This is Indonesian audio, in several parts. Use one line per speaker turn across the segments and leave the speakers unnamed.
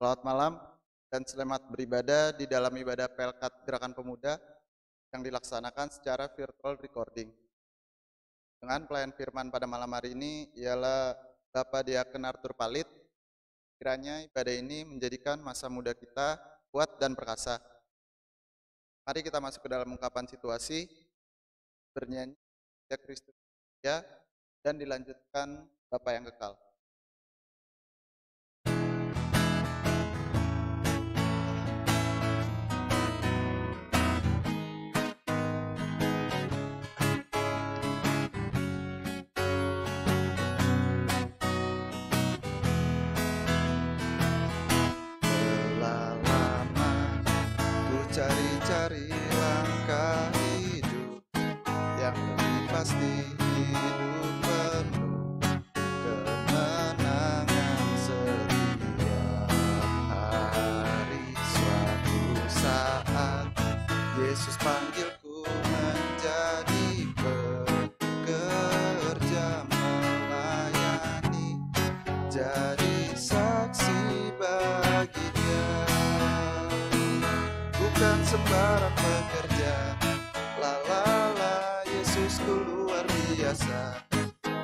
Selamat malam dan selamat beribadah di dalam ibadah Pelkat Gerakan Pemuda yang dilaksanakan secara virtual recording. Dengan pelayan firman pada malam hari ini ialah Bapak Diaken Arthur Palit. Kiranya ibadah ini menjadikan masa muda kita kuat dan perkasa. Mari kita masuk ke dalam ungkapan situasi, bernyanyi ya Kristus ya, dan dilanjutkan Bapa yang kekal. Cari-cari langkah hidup yang lebih pasti, hidup penuh kemenangan setiap hari. Suatu saat Yesus panggilku menjadi pekerja melayani, jadi saksi bagi Dia. Bukan sembarang pekerja, la la la, Yesusku luar biasa,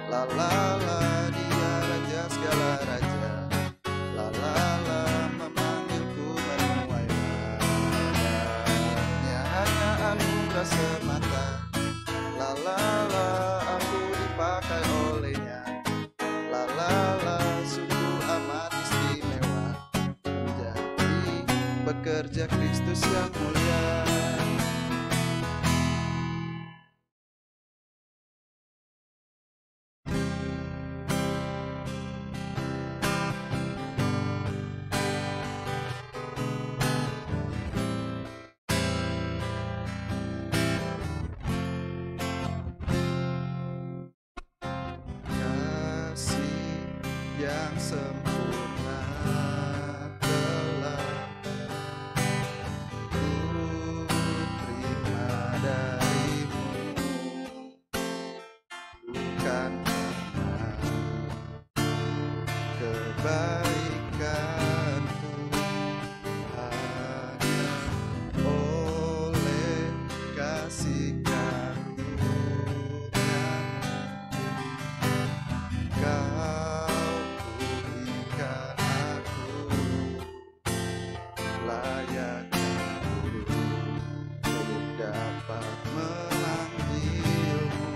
la la la, Dia raja segala raja, la la la, memanggilku menuai ladangnya, hanya anugerah semata, la la la, aku dipakai olehnya, la la la, sungguh amat istimewa menjadi pekerja Kristus yang mulia. Kasih yang sempurna telah ku terima darimu, bukan karena kebaikanku, hanya oleh kasih karunia Kau pulihkan aku, layaknya untuk dapat memanggilmu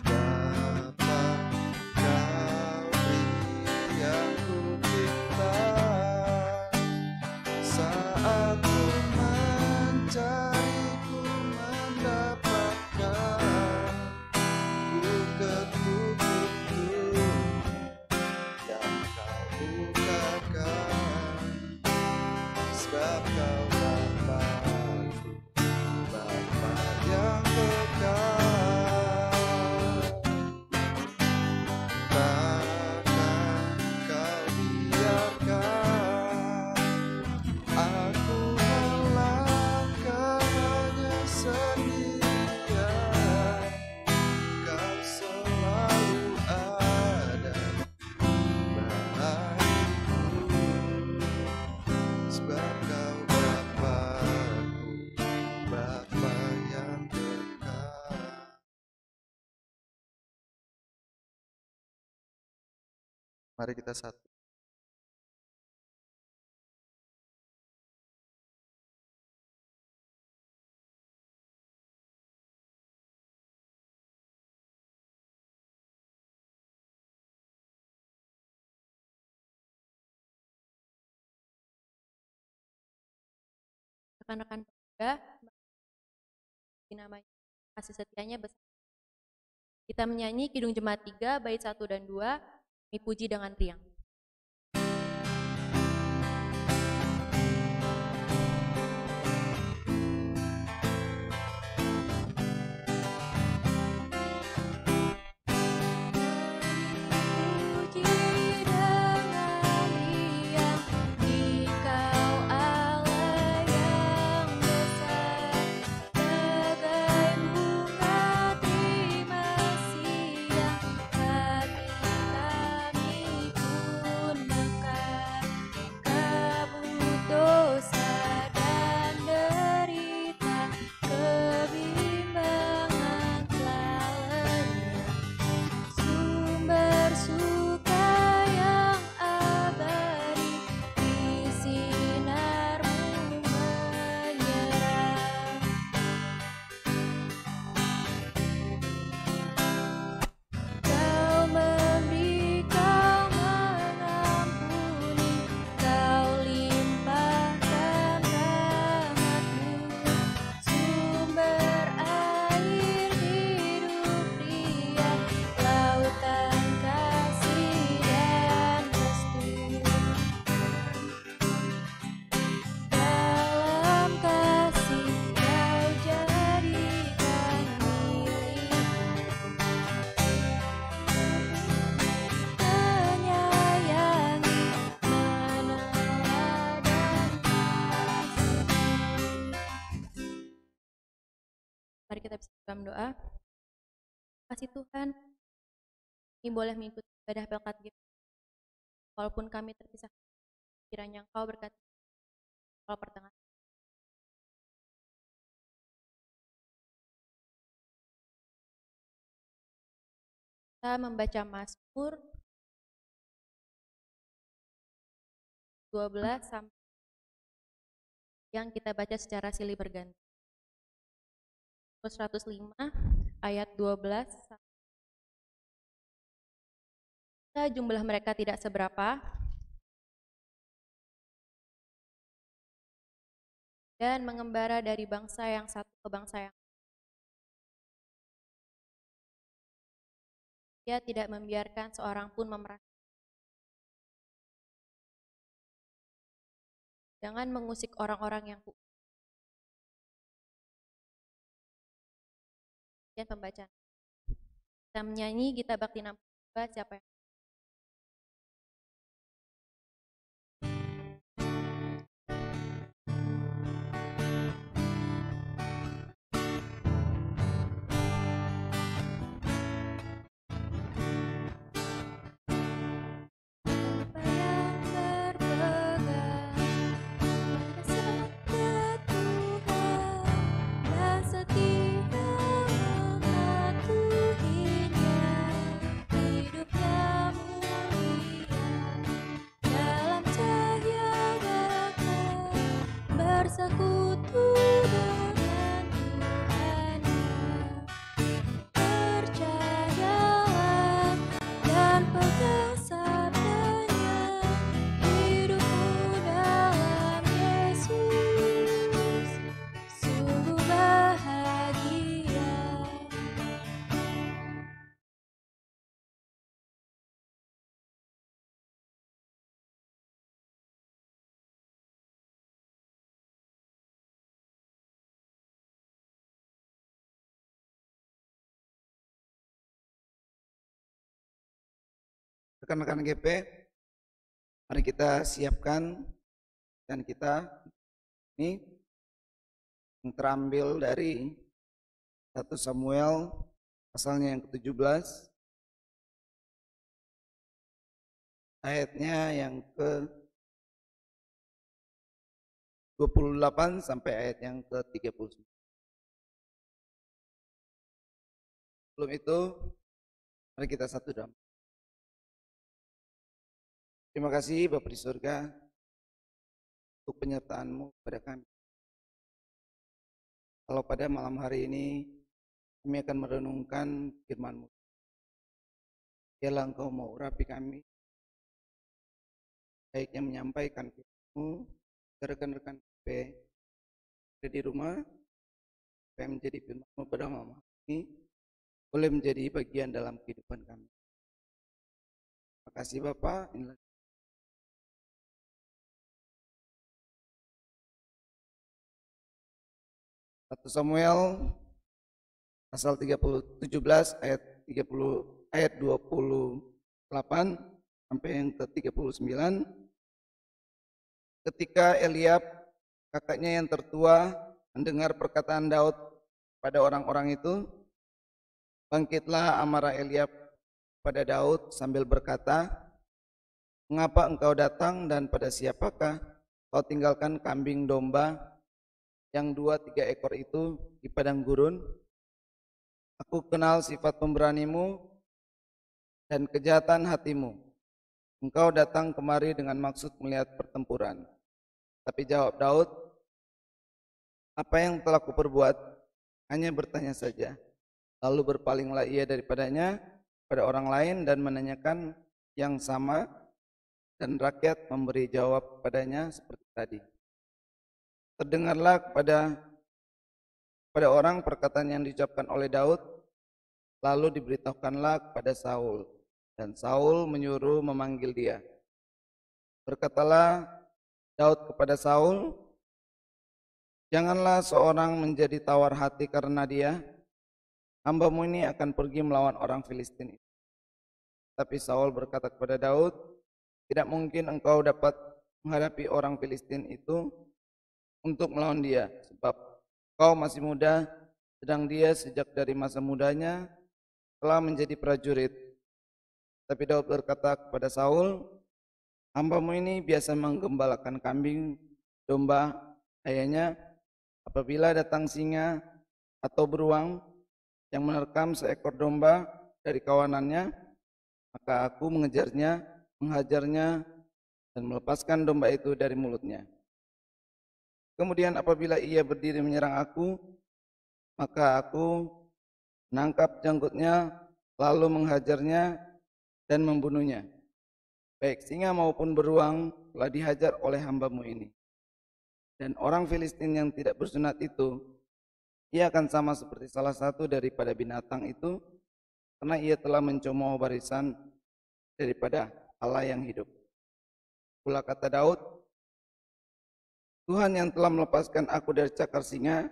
Bapa. Kau beri yang ku minta saat ku mencariku mendapatkan. Ku ketuk pintu yang kau bukakan, sebab kau Bapa-Ku, Bapa yang kekal. Takkan kau biarkan aku melangkah hanya sendirian. Kau selalu ada bagiku, sebab kau Bapa-Ku, Bapa yang kekal. Mari kita satu.
Rekan-rekan pemuda, namanya kasih setianya besar. Kita menyanyi Kidung Jemaat 3 bait 1 dan 2, kami puji dengan riang.
Terima
Mari kita bisa dalam doa. Kasih Tuhan, kami boleh mengikuti ibadah Pelkat GP. Walaupun kami terpisah, kiranya Engkau berkati kalau pertengahan. Kita membaca Mazmur 12 sampai yang kita baca secara silih berganti. 105 ayat 12. Jumlah mereka tidak seberapa dan mengembara dari bangsa yang satu ke bangsa yang Dia tidak membiarkan seorang pun memerah. Jangan mengusik orang-orang yang dan pembacaan. Kita menyanyi Gita Bakti 62, siapa yang bersekutu dengan Tuhannya. Percayalah dan pegang sabdanya, hidupmu dalam Yesus sungguh bahagia.
Rekan-rekan GP, mari kita siapkan dan kita ini yang terambil dari 1 Samuel pasalnya yang ke-17 ayatnya yang ke-28 sampai ayat yang ke-39. Sebelum itu, mari kita satu dalam. Terima kasih Bapak di surga untuk penyertaan-Mu kepada kami. Kalau pada malam hari ini kami akan merenungkan firman-Mu, biarlah Engkau mau urapi kami, baiknya menyampaikan firman-Mu ke rekan-rekan GP ada di rumah, supaya menjadi firman-Mu pada malam ini boleh menjadi bagian dalam kehidupan kami. Terima kasih Bapak. Inilah 1 Samuel pasal 17 ayat 28 sampai yang ke-39. Ketika Eliab, kakaknya yang tertua, mendengar perkataan Daud pada orang-orang itu, bangkitlah amarah Eliab pada Daud sambil berkata, "Mengapa engkau datang dan pada siapakah kau tinggalkan kambing domba yang 2-3 ekor itu di padang gurun? Aku kenal sifat pemberanimu dan kejahatan hatimu. Engkau datang kemari dengan maksud melihat pertempuran." Tapi jawab Daud, "Apa yang telah kuperbuat? Hanya bertanya saja." Lalu berpalinglah ia daripadanya pada orang lain dan menanyakan yang sama, dan rakyat memberi jawab padanya seperti tadi. Terdengarlah pada orang perkataan yang diucapkan oleh Daud, lalu diberitahukanlah kepada Saul, dan Saul menyuruh memanggil dia. Berkatalah Daud kepada Saul, "Janganlah seorang menjadi tawar hati karena dia. Hambamu ini akan pergi melawan orang Filistin itu." Tapi Saul berkata kepada Daud, "Tidak mungkin engkau dapat menghadapi orang Filistin itu untuk melawan dia, sebab kau masih muda sedang dia sejak dari masa mudanya telah menjadi prajurit. Tapi Daud berkata kepada Saul, "Hambamu ini biasa menggembalakan kambing, domba ayahnya. Apabila datang singa atau beruang yang menerkam seekor domba dari kawanannya, maka aku mengejarnya, menghajarnya, dan melepaskan domba itu dari mulutnya. Kemudian apabila ia berdiri menyerang aku, maka aku menangkap janggutnya, lalu menghajarnya dan membunuhnya. Baik singa maupun beruang telah dihajar oleh hambamu ini. Dan orang Filistin yang tidak bersunat itu, ia akan sama seperti salah satu daripada binatang itu, karena ia telah mencemooh barisan daripada Allah yang hidup." Pula kata Daud, "Tuhan yang telah melepaskan aku dari cakar singa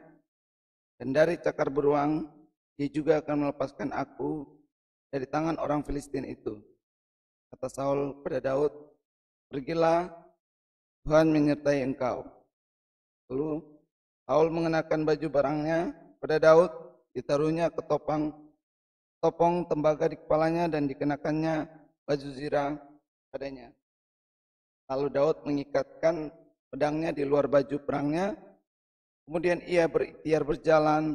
dan dari cakar beruang, dia juga akan melepaskan aku dari tangan orang Filistin itu." Kata Saul pada Daud, "Pergilah, Tuhan menyertai engkau." Lalu Saul mengenakan baju barangnya pada Daud, ditaruhnya ke topong tembaga di kepalanya dan dikenakannya baju zirah padanya. Lalu Daud mengikatkan pedangnya di luar baju perangnya, kemudian ia berikhtiar berjalan,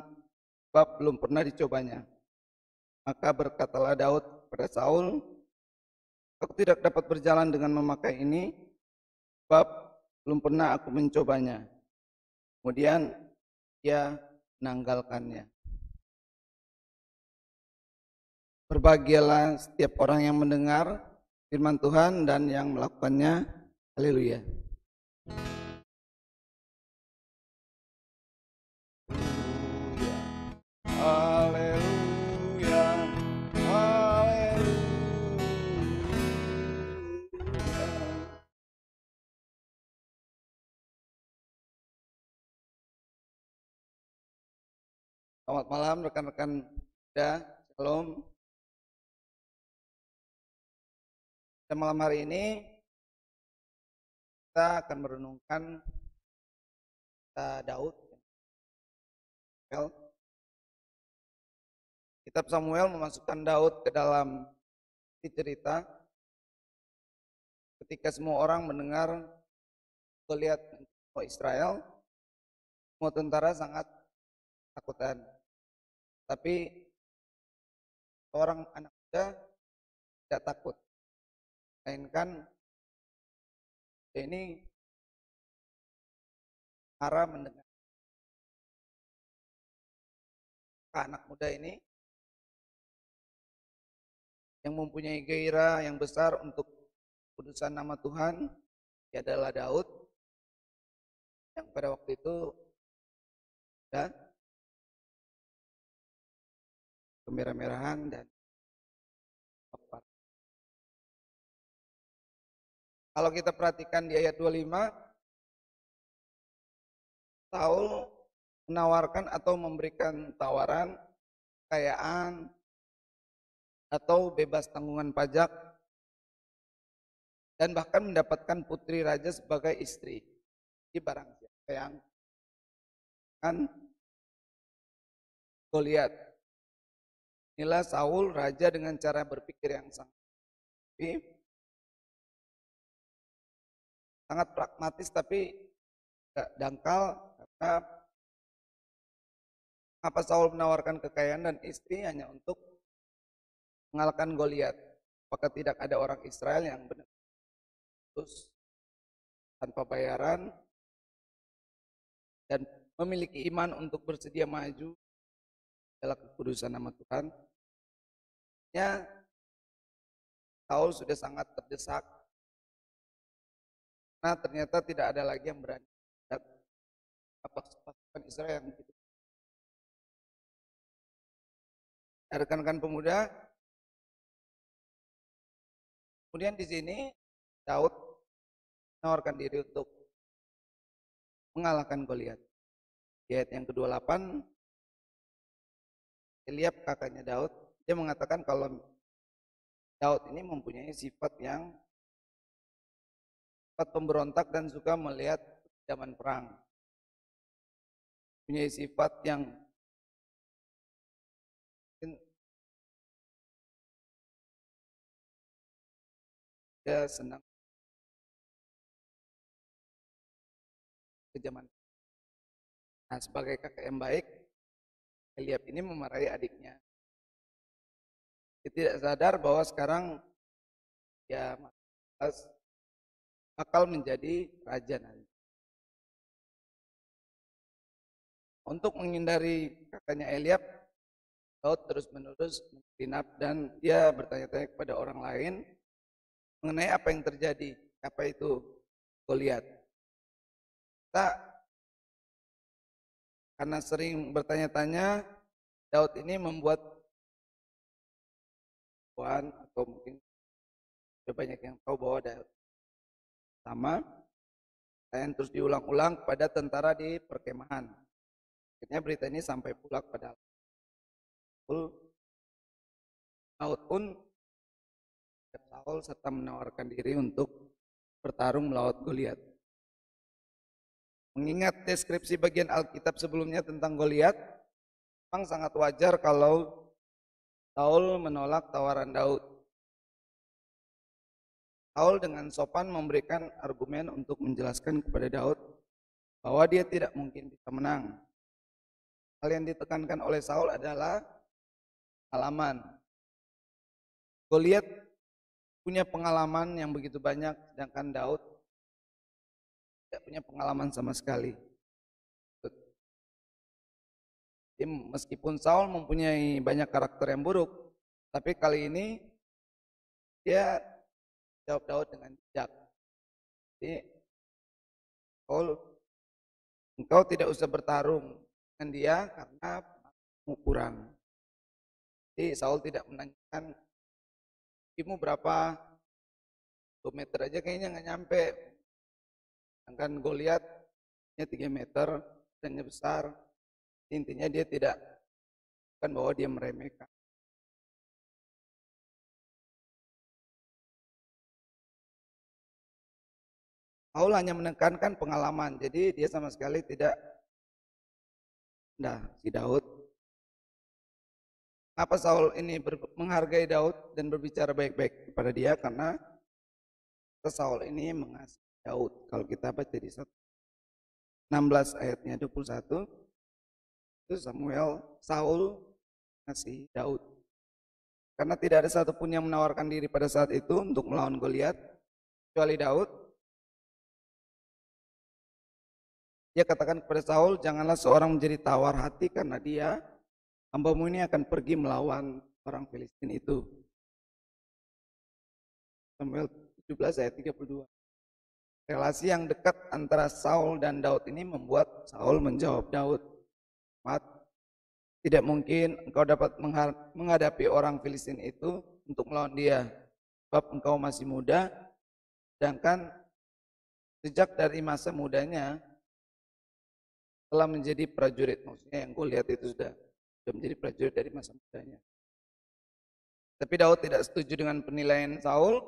sebab belum pernah dicobanya. Maka berkatalah Daud kepada Saul, "Aku tidak dapat berjalan dengan memakai ini, sebab belum pernah aku mencobanya." Kemudian ia menanggalkannya. Berbahagialah setiap orang yang mendengar firman Tuhan dan yang melakukannya. Haleluya. Haleluya. Haleluya. Selamat malam rekan-rekan muda. Shalom. Pada malam hari ini kita akan merenungkan Daud. Kitab Samuel memasukkan Daud ke dalam cerita ketika semua orang mendengar Goliat Israel, semua tentara sangat takutan. Tapi seorang anak muda tidak takut, melainkan ini marah mendengar anak muda ini yang mempunyai gairah yang besar untuk kudusan nama Tuhan. Dia adalah Daud yang pada waktu itu dan kemerah-merahan dan apa. Kalau kita perhatikan di ayat 25, Saul menawarkan atau memberikan tawaran kekayaan atau bebas tanggungan pajak dan bahkan mendapatkan putri raja sebagai istri. Di barang siapa yang kan Goliat. Inilah Saul raja dengan cara berpikir yang sangat pragmatis tapi tidak dangkal, karena apa Saul menawarkan kekayaan dan istri hanya untuk mengalahkan Goliat. Apakah tidak ada orang Israel yang benar terus tanpa bayaran dan memiliki iman untuk bersedia maju dalam kekudusan nama Tuhan? Ya, Saul sudah sangat terdesak karena ternyata tidak ada lagi yang berani pasukan Israel yang begitu. Rekan-rekan pemuda, kemudian di sini Daud menawarkan diri untuk mengalahkan Goliat. Di ayat yang ke-28, Eliab kakaknya Daud, dia mengatakan kalau Daud ini mempunyai sifat pemberontak dan suka melihat zaman perang. Punya sifat yang dia senang ke zaman. Nah, sebagai kakak yang baik, Eliab ini memarahi adiknya. Dia tidak sadar bahwa sekarang ya bakal menjadi raja nanti. Untuk menghindari kakaknya Eliab, Daud terus-menerus menginap dan dia bertanya-tanya kepada orang lain mengenai apa yang terjadi, apa itu Goliat. Kita karena sering bertanya-tanya, Daud ini membuat atau mungkin sudah banyak yang tahu bahwa Daud sama yang terus diulang-ulang pada tentara di perkemahan. Akhirnya berita ini sampai pula kepada Daud pun Saul serta menawarkan diri untuk bertarung melawan Goliat. Mengingat deskripsi bagian Alkitab sebelumnya tentang Goliat, memang sangat wajar kalau Saul menolak tawaran Daud. Saul dengan sopan memberikan argumen untuk menjelaskan kepada Daud bahwa dia tidak mungkin bisa menang. Hal yang ditekankan oleh Saul adalah pengalaman. Goliat punya pengalaman yang begitu banyak, sedangkan Daud tidak punya pengalaman sama sekali. Jadi, meskipun Saul mempunyai banyak karakter yang buruk, tapi kali ini dia jawab Daud dengan bijak. Jadi, Saul, engkau tidak usah bertarung dengan dia karena kamu kurang. Jadi Saul tidak menanyakan kamu berapa kilometer aja kayaknya nggak nyampe. Sedangkan Goliatnya 3 meter dan besar. Intinya dia tidak kan bahwa dia meremehkan. Saul hanya menekankan pengalaman, jadi dia sama sekali tidak. Nah, si Daud. Kenapa Saul ini menghargai Daud dan berbicara baik-baik kepada dia? Karena Saul ini mengasihi Daud. Kalau kita baca di 16 ayatnya 21, itu Saul mengasihi Daud. Karena tidak ada satupun yang menawarkan diri pada saat itu untuk melawan Goliat, kecuali Daud. Dia katakan kepada Saul, janganlah seorang menjadi tawar hati karena dia, hambamu ini akan pergi melawan orang Filistin itu. Samuel 17 ayat 32. Relasi yang dekat antara Saul dan Daud ini membuat Saul menjawab Daud, tidak mungkin engkau dapat menghadapi orang Filistin itu untuk melawan dia, sebab engkau masih muda, sedangkan sejak dari masa mudanya telah menjadi prajurit. Maksudnya yang Goliat itu sudah menjadi prajurit dari masa mudanya. Tapi Daud tidak setuju dengan penilaian Saul.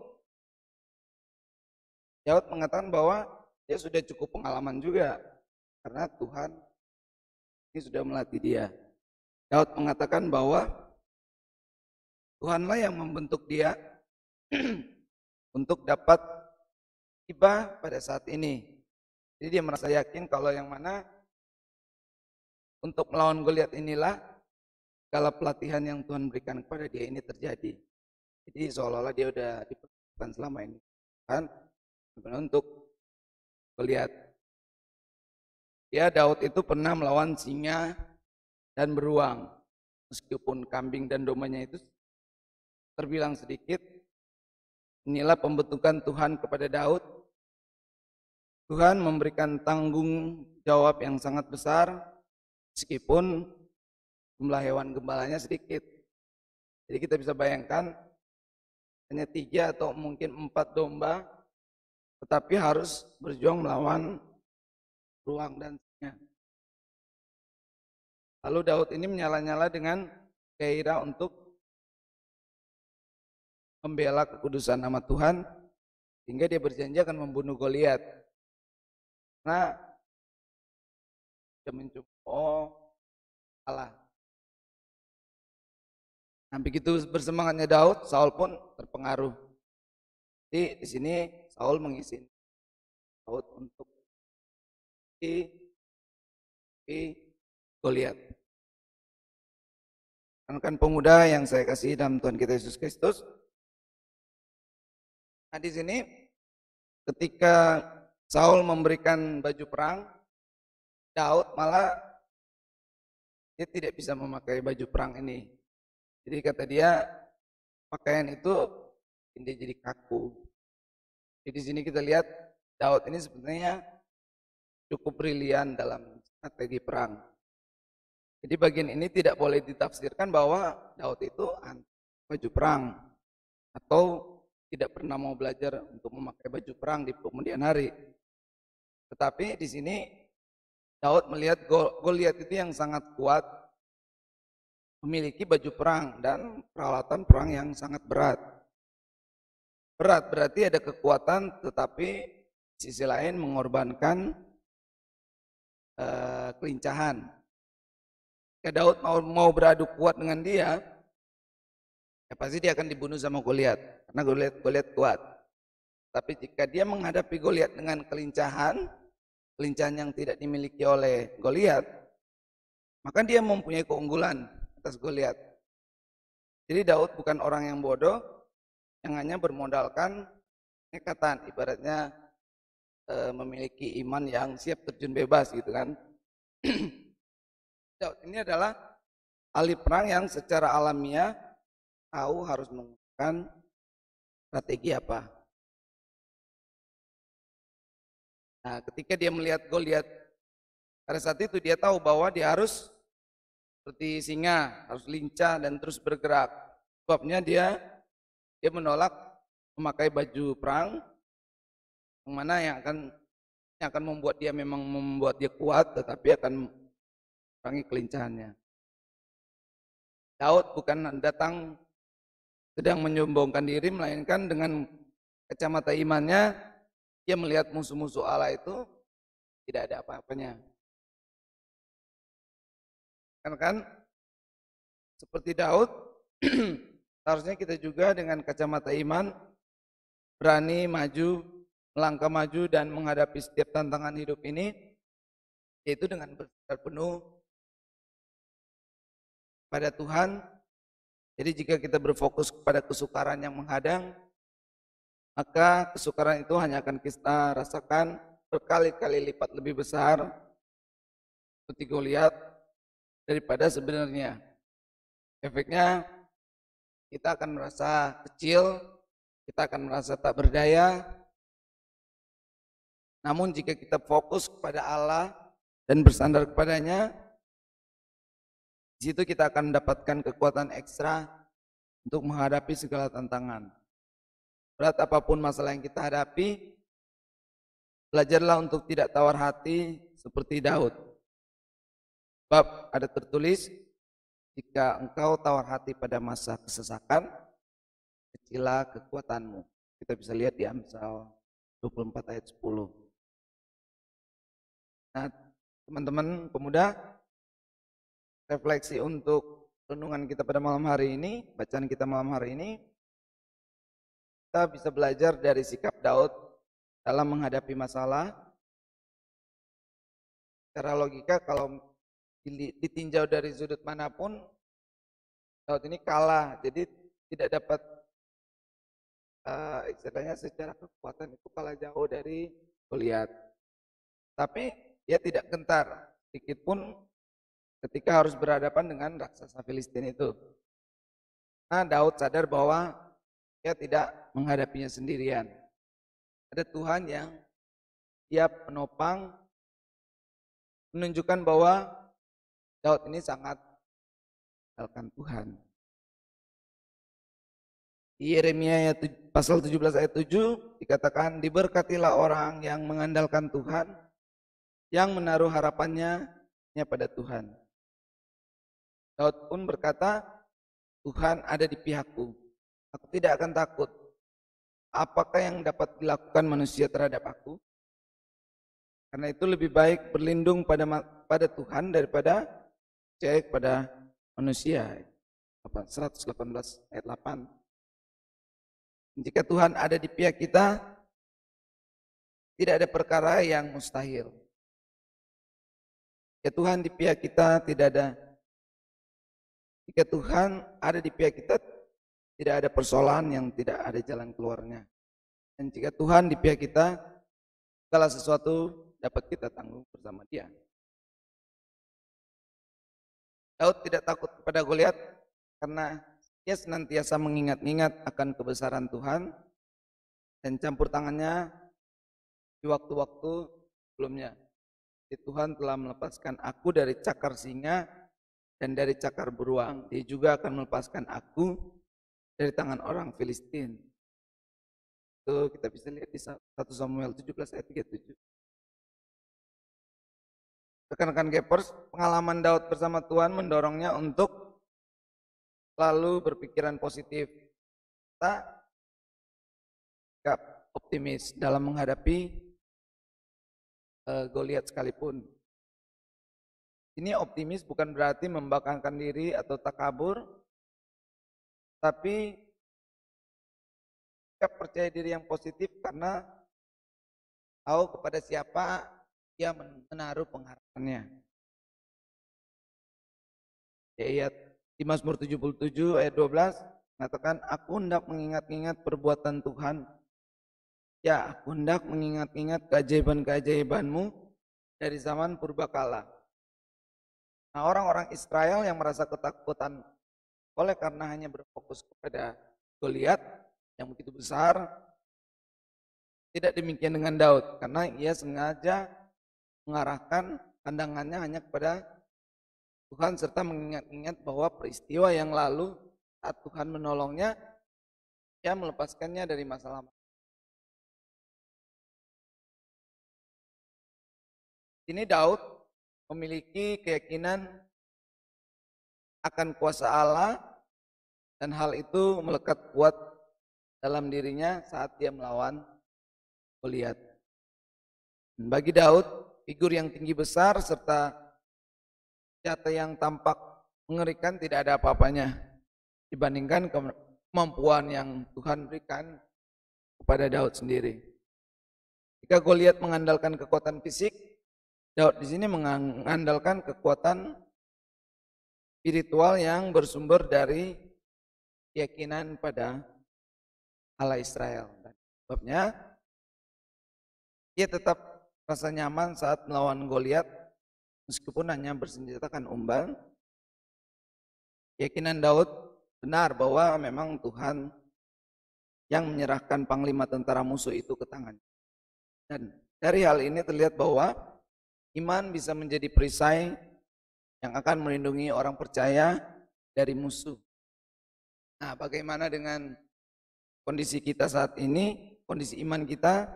Daud mengatakan bahwa dia sudah cukup pengalaman juga, karena Tuhan ini sudah melatih dia. Daud mengatakan bahwa Tuhanlah yang membentuk dia untuk dapat tiba pada saat ini. Jadi dia merasa yakin kalau yang mana untuk melawan Goliat inilah segala pelatihan yang Tuhan berikan kepada dia ini terjadi. Jadi seolah-olah dia sudah diperlukan selama ini kan untuk Goliat. Ya, Daud itu pernah melawan singa dan beruang. Meskipun kambing dan dombanya itu terbilang sedikit, inilah pembentukan Tuhan kepada Daud. Tuhan memberikan tanggung jawab yang sangat besar, meskipun jumlah hewan gembalanya sedikit. Jadi kita bisa bayangkan hanya 3 atau mungkin 4 domba, tetapi harus berjuang melawan beruang dan singa. Lalu Daud ini menyala-nyala dengan gairah untuk membela kekudusan nama Tuhan, sehingga dia berjanji akan membunuh Goliat. Nah, dia mencoba kalah. Nah, begitu bersemangatnya Daud, Saul pun terpengaruh. Jadi di sini Saul mengisi Daud untuk Goliat. Rekan pemuda yang saya kasih dalam Tuhan kita Yesus Kristus. Nah di sini ketika Saul memberikan baju perang, Daud malah dia tidak bisa memakai baju perang ini. Jadi kata dia pakaian itu dia jadi kaku. Jadi di sini kita lihat Daud ini sebenarnya cukup brilian dalam strategi perang. Jadi bagian ini tidak boleh ditafsirkan bahwa Daud itu anti baju perang atau tidak pernah mau belajar untuk memakai baju perang di kemudian hari. Tetapi di sini Daud melihat Goliat itu yang sangat kuat, memiliki baju perang dan peralatan perang yang sangat berat. Berat berarti ada kekuatan, tetapi di sisi lain mengorbankan kelincahan. Jika Daud mau beradu kuat dengan dia, ya pasti dia akan dibunuh sama Goliat, karena Goliat kuat. Tapi jika dia menghadapi Goliat dengan kelincahan yang tidak dimiliki oleh Goliat, maka dia mempunyai keunggulan atas Goliat. Jadi Daud bukan orang yang bodoh, yang hanya bermodalkan nekatan, ibaratnya memiliki iman yang siap terjun bebas gitu kan. Daud ini adalah ahli perang yang secara alamiah tahu harus menggunakan strategi apa. Nah, ketika dia melihat Goliat, pada saat itu dia tahu bahwa dia harus seperti singa, harus lincah dan terus bergerak. Sebabnya dia menolak memakai baju perang, yang mana yang akan membuat dia kuat, tetapi akan mengurangi kelincahannya. Daud bukan datang sedang menyombongkan diri, melainkan dengan kacamata imannya dia melihat musuh-musuh Allah itu tidak ada apa-apanya. Kan seperti Daud, seharusnya kita juga dengan kacamata iman berani maju, melangkah maju dan menghadapi setiap tantangan hidup ini, yaitu dengan bersandar penuh pada Tuhan. Jadi jika kita berfokus kepada kesukaran yang menghadang, maka kesukaran itu hanya akan kita rasakan berkali-kali lipat lebih besar seperti Goliat daripada sebenarnya. Efeknya kita akan merasa kecil, kita akan merasa tak berdaya. Namun jika kita fokus kepada Allah dan bersandar kepadanya, di situ kita akan mendapatkan kekuatan ekstra untuk menghadapi segala tantangan. Berat apapun masalah yang kita hadapi, belajarlah untuk tidak tawar hati seperti Daud. Sebab ada tertulis, jika engkau tawar hati pada masa kesesakan, kecilah kekuatanmu. Kita bisa lihat di Amsal 24 ayat 10. Nah, teman-teman pemuda, refleksi untuk renungan kita pada malam hari ini, bacaan kita malam hari ini, kita bisa belajar dari sikap Daud dalam menghadapi masalah. Secara logika kalau ditinjau dari sudut manapun, Daud ini kalah, jadi tidak dapat istilahnya secara kekuatan itu kalah jauh dari Goliat. Tapi dia tidak gentar sedikit pun ketika harus berhadapan dengan raksasa Filistin itu. Nah, Daud sadar bahwa dia tidak menghadapinya sendirian. Ada Tuhan yang siap menopang, menunjukkan bahwa Daud ini sangat mengandalkan Tuhan. Di Yeremia pasal 17 ayat 7 dikatakan, diberkatilah orang yang mengandalkan Tuhan, yang menaruh harapannya pada Tuhan. Daud pun berkata, Tuhan ada di pihakku, aku tidak akan takut. Apakah yang dapat dilakukan manusia terhadap aku? Karena itu lebih baik berlindung pada Tuhan daripada percaya kepada manusia. 118 ayat 8. Jika Tuhan ada di pihak kita, tidak ada perkara yang mustahil. Jika Tuhan di pihak kita, jika Tuhan ada di pihak kita, tidak ada persoalan yang tidak ada jalan keluarnya. Dan jika Tuhan di pihak kita, segala sesuatu dapat kita tanggung bersama Dia. Daud tidak takut kepada Goliat karena dia senantiasa mengingat-ingat akan kebesaran Tuhan dan campur tangannya di waktu-waktu sebelumnya. Tuhan telah melepaskan aku dari cakar singa dan dari cakar beruang. Dia juga akan melepaskan aku dari tangan orang Filistin. Itu kita bisa lihat di 1 Samuel 17 ayat 37. Rekan-rekan Gapers, pengalaman Daud bersama Tuhan mendorongnya untuk selalu berpikiran positif. Kita sikap optimis dalam menghadapi Goliat sekalipun. Ini optimis bukan berarti membanggakan diri atau takabur, tapi sikap percaya diri yang positif karena tahu kepada siapa dia menaruh pengharapannya. Ayat di Mazmur 77 ayat 12 mengatakan, aku hendak mengingat-ingat perbuatan Tuhan. Ya, aku hendak mengingat-ingat keajaiban-keajaiban-Mu dari zaman purbakala. Nah, orang-orang Israel yang merasa ketakutan oleh karena hanya berfokus kepada Goliat yang begitu besar, tidak demikian dengan Daud karena ia sengaja mengarahkan pandangannya hanya kepada Tuhan serta mengingat-ingat bahwa peristiwa yang lalu saat Tuhan menolongnya, ia melepaskannya dari masalah. Ini Daud memiliki keyakinan akan kuasa Allah dan hal itu melekat kuat dalam dirinya saat dia melawan Goliat. Bagi Daud, figur yang tinggi besar serta senjata yang tampak mengerikan tidak ada apa-apanya dibandingkan kemampuan yang Tuhan berikan kepada Daud sendiri. Jika Goliat mengandalkan kekuatan fisik, Daud di sini mengandalkan kekuatan spiritual yang bersumber dari keyakinan pada Allah Israel. Dan sebabnya ia tetap rasa nyaman saat melawan Goliat meskipun hanya bersenjatakan umbal. Keyakinan Daud benar bahwa memang Tuhan yang menyerahkan panglima tentara musuh itu ke tangannya. Dan dari hal ini terlihat bahwa iman bisa menjadi perisai yang akan melindungi orang percaya dari musuh. Nah, bagaimana dengan kondisi kita saat ini, kondisi iman kita?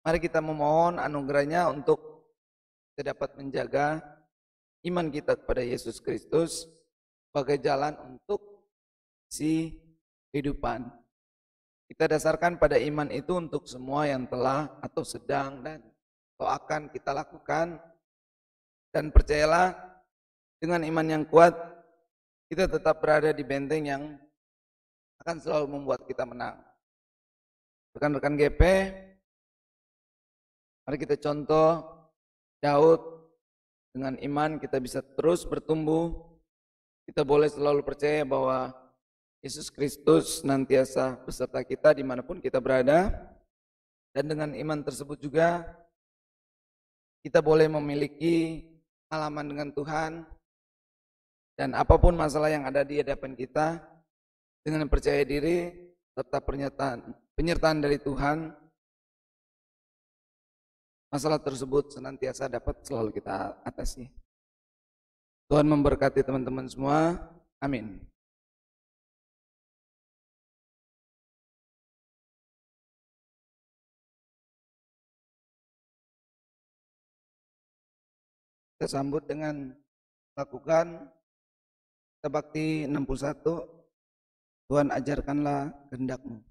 Mari kita memohon anugerahnya untuk kita dapat menjaga iman kita kepada Yesus Kristus sebagai jalan untuk si kehidupan. Kita dasarkan pada iman itu untuk semua yang telah atau sedang dan akan kita lakukan, dan percayalah dengan iman yang kuat kita tetap berada di benteng yang akan selalu membuat kita menang. Rekan-rekan GP, mari kita contoh Daud. Dengan iman kita bisa terus bertumbuh. Kita boleh selalu percaya bahwa Yesus Kristus senantiasa beserta kita dimanapun kita berada. Dan dengan iman tersebut juga kita boleh memiliki pengalaman dengan Tuhan, dan apapun masalah yang ada di hadapan kita, dengan percaya diri serta penyertaan dari Tuhan, masalah tersebut senantiasa dapat selalu kita atasi. Tuhan memberkati teman-teman semua. Amin. Kita sambut dengan lakukan kita bakti 61. Tuhan ajarkanlah kehendak-Mu.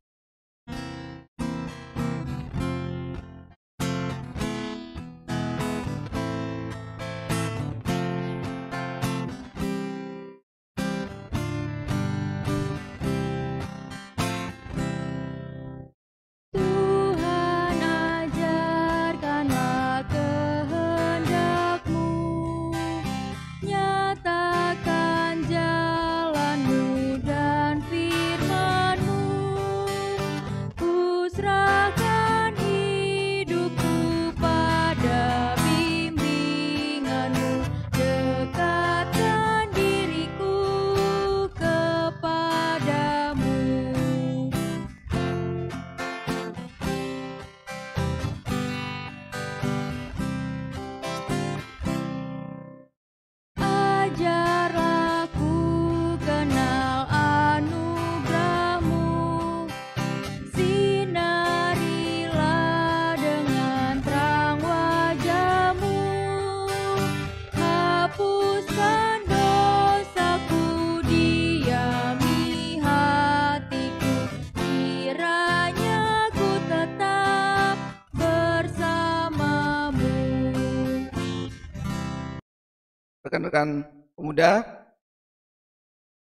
Rekan-rekan pemuda,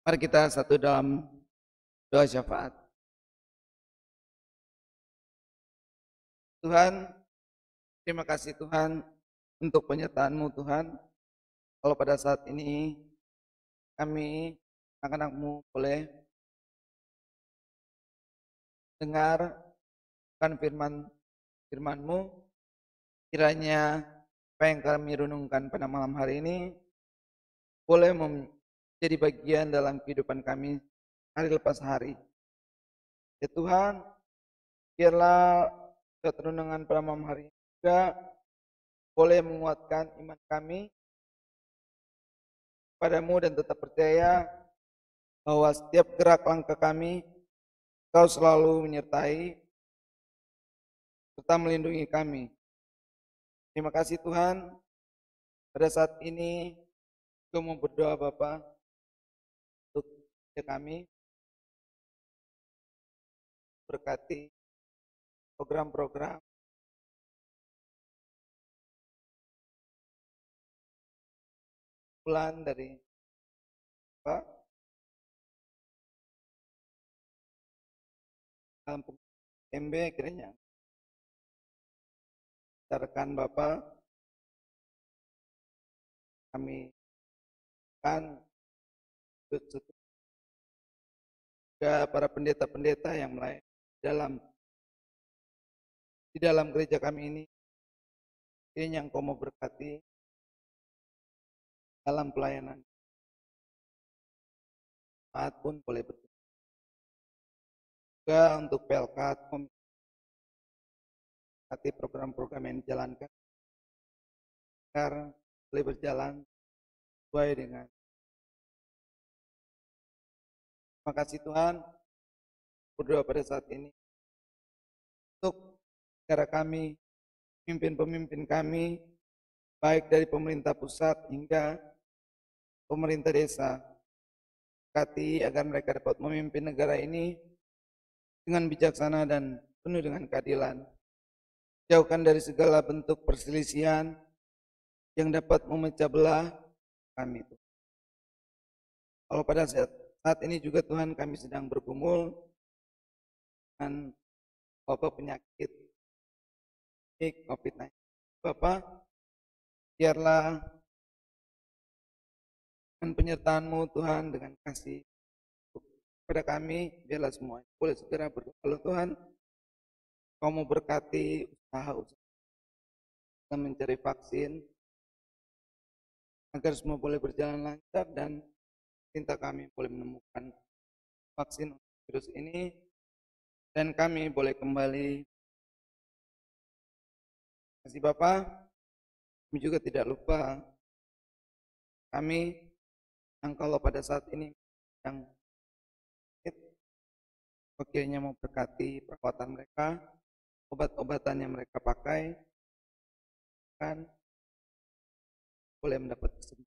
mari kita satu dalam doa syafaat. Tuhan, terima kasih Tuhan untuk penyertaan-Mu Tuhan. Kalau pada saat ini kami anak-anak-Mu boleh dengar kan firman-Mu, kiranya apa yang kami renungkan pada malam hari ini boleh menjadi bagian dalam kehidupan kami hari lepas hari. Ya Tuhan, biarlah renungan pada malam hari ini juga boleh menguatkan iman kami padamu dan tetap percaya bahwa setiap gerak langkah kami, Kau selalu menyertai serta melindungi kami. Terima kasih Tuhan. Pada saat ini kami mau berdoa Bapa untuk kami, berkati program-program bulan dari Bapak dalam MB kiranya rekan Bapak kami akan juga para pendeta-pendeta yang melayani di dalam gereja kami ini, kiranya Engkau mau berkati dalam pelayanan. Saat pun boleh berdoa. Juga untuk Pelkat memberkati program-program yang dijalankan agar boleh berjalan sesuai dengan. Terima kasih Tuhan, berdoa pada saat ini untuk negara kami, pemimpin-pemimpin kami, baik dari pemerintah pusat hingga pemerintah desa, berkati agar mereka dapat memimpin negara ini dengan bijaksana dan penuh dengan keadilan. Jauhkan dari segala bentuk perselisihan yang dapat memecah belah kami. Kalau pada saat ini juga Tuhan kami sedang bergumul dengan wabah penyakit COVID-19. Bapak, biarlah dengan penyertaan-Mu Tuhan, dengan kasih kepada kami, biarlah semua boleh segera berdoa. Kalau Tuhan, Kau mau berkati usaha-usaha dan mencari vaksin, agar semua boleh berjalan lancar dan minta kami boleh menemukan vaksin virus ini dan kami boleh kembali. Terima kasih Bapak. Kami juga tidak lupa kami yang kalau pada saat ini yang akhirnya mau berkati perawatan mereka, obat-obatan yang mereka pakai, kan boleh mendapat kesembuhan.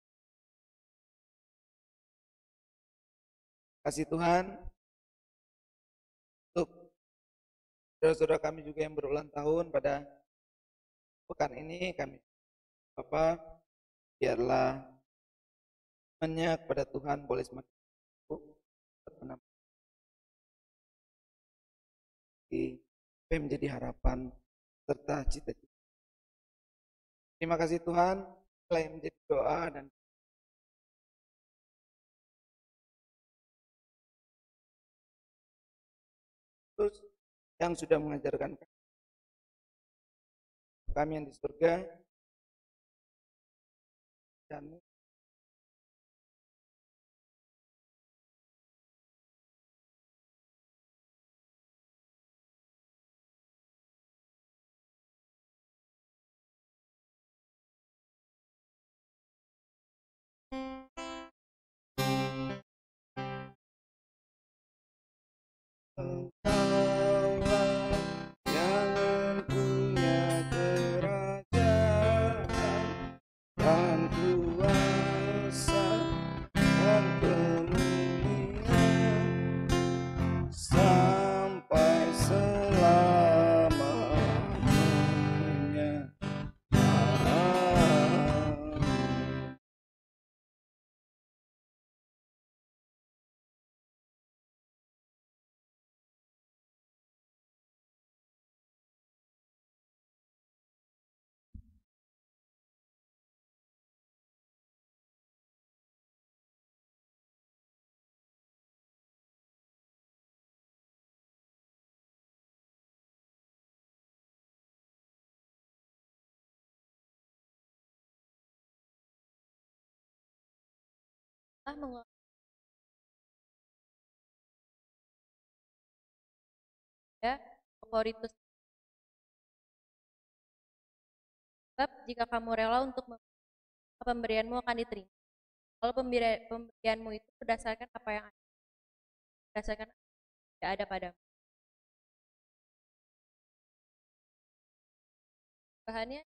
Kasih Tuhan untuk saudara-saudara kami juga yang berulang tahun pada pekan ini, kami Bapak biarlah banyak pada Tuhan boleh semakin menjadi harapan serta cita-cita. Terima kasih Tuhan, selain menjadi doa dan terus yang sudah mengajarkan kami yang di surga dan
adalah mengulangi Korintus. Sebab jika kamu rela untuk pemberianmu akan diterima. Kalau pemberianmu itu berdasarkan apa yang ada, berdasarkan apa yang tidak ada padamu. Bahannya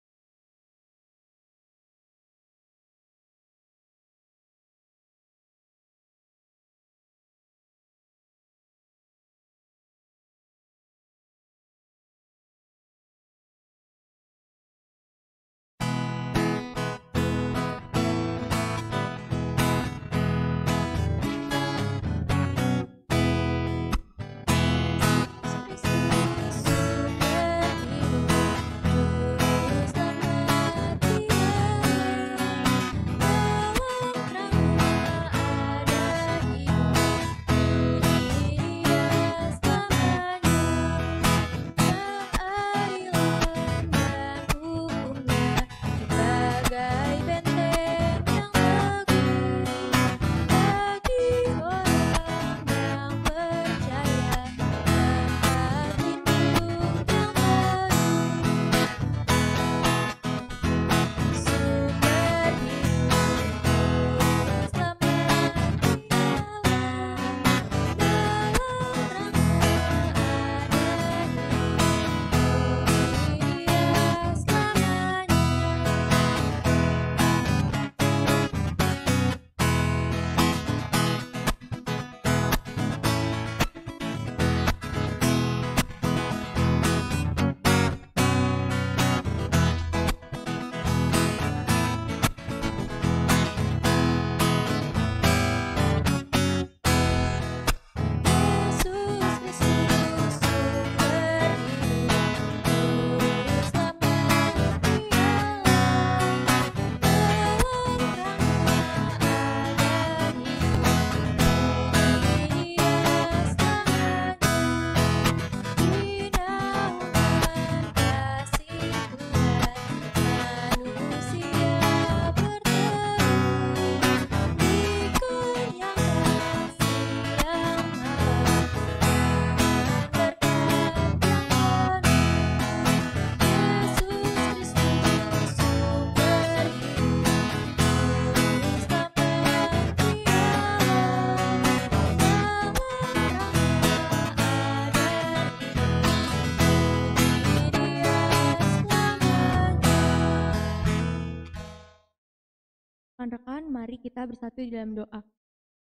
rekan-rekan, mari kita bersatu di dalam doa.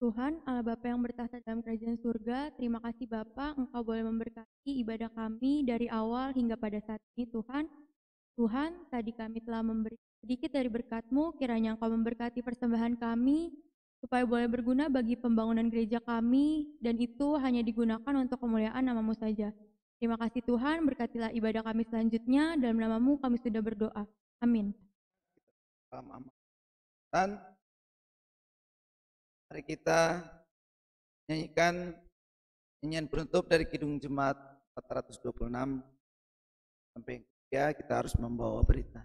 Tuhan, Allah Bapa yang bertahta dalam kerajaan surga, terima kasih Bapa, Engkau boleh memberkati ibadah kami dari awal hingga pada saat ini Tuhan. Tuhan, tadi kami telah memberi sedikit dari berkat-Mu, kiranya Engkau memberkati persembahan kami, supaya boleh berguna bagi pembangunan gereja kami, dan itu hanya digunakan untuk kemuliaan nama-Mu saja. Terima kasih Tuhan, berkatilah ibadah kami selanjutnya, dalam nama-Mu kami sudah berdoa. Amin.
Dan mari kita nyanyikan nyanyian penutup dari Kidung Jemaat 426 sampai ya kita harus membawa berita.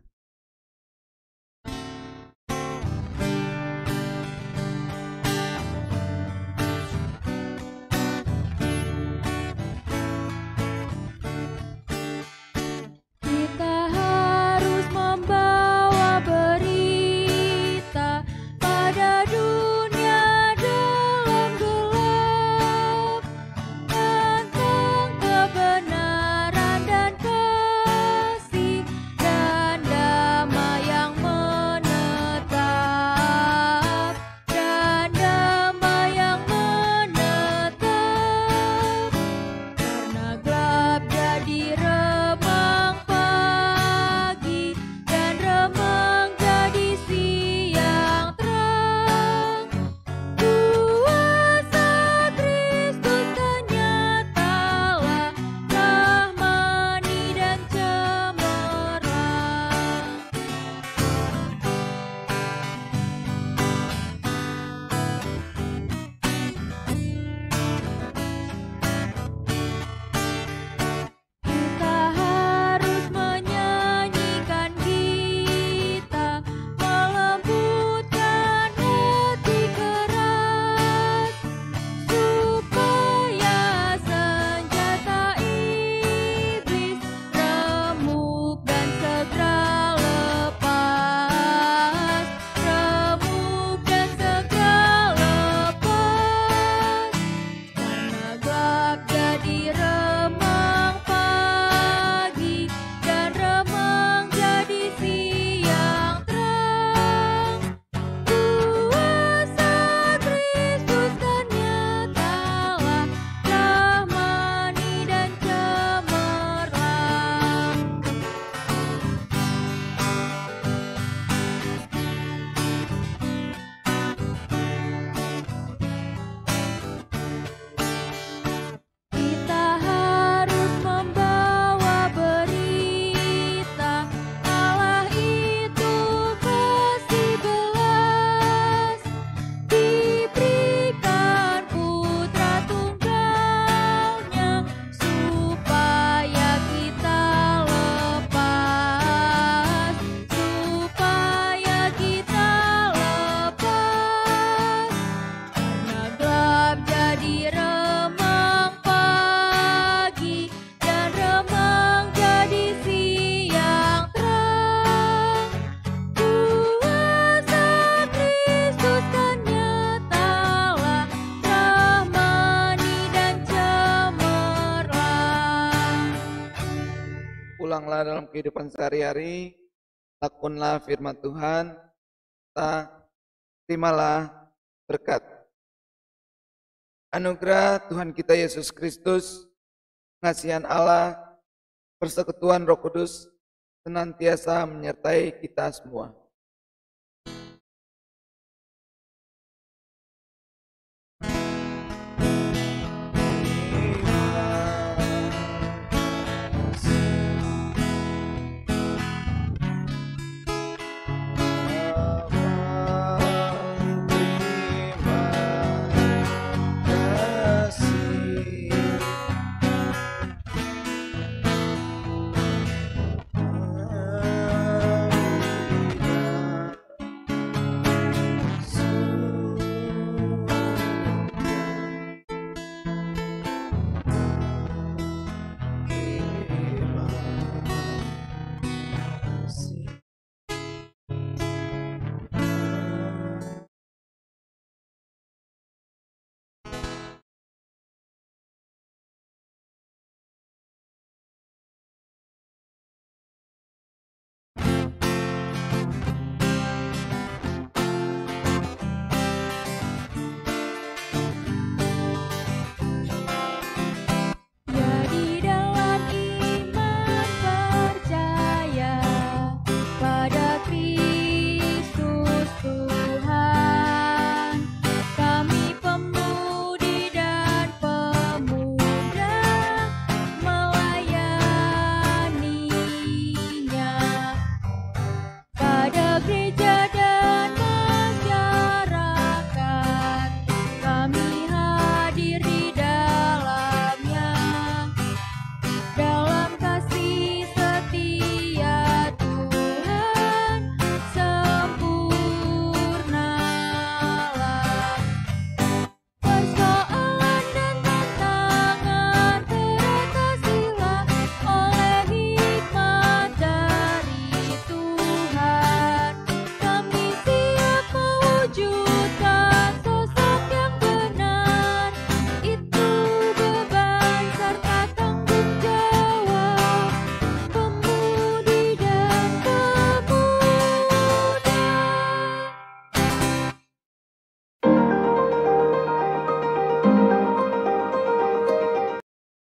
Kebenaran dan kasih dan
tercela dalam kehidupan sehari-hari, lakunlah firman Tuhan, terimalah berkat. Anugerah Tuhan kita Yesus Kristus, pengasihan Allah, persekutuan Roh Kudus, senantiasa menyertai kita semua.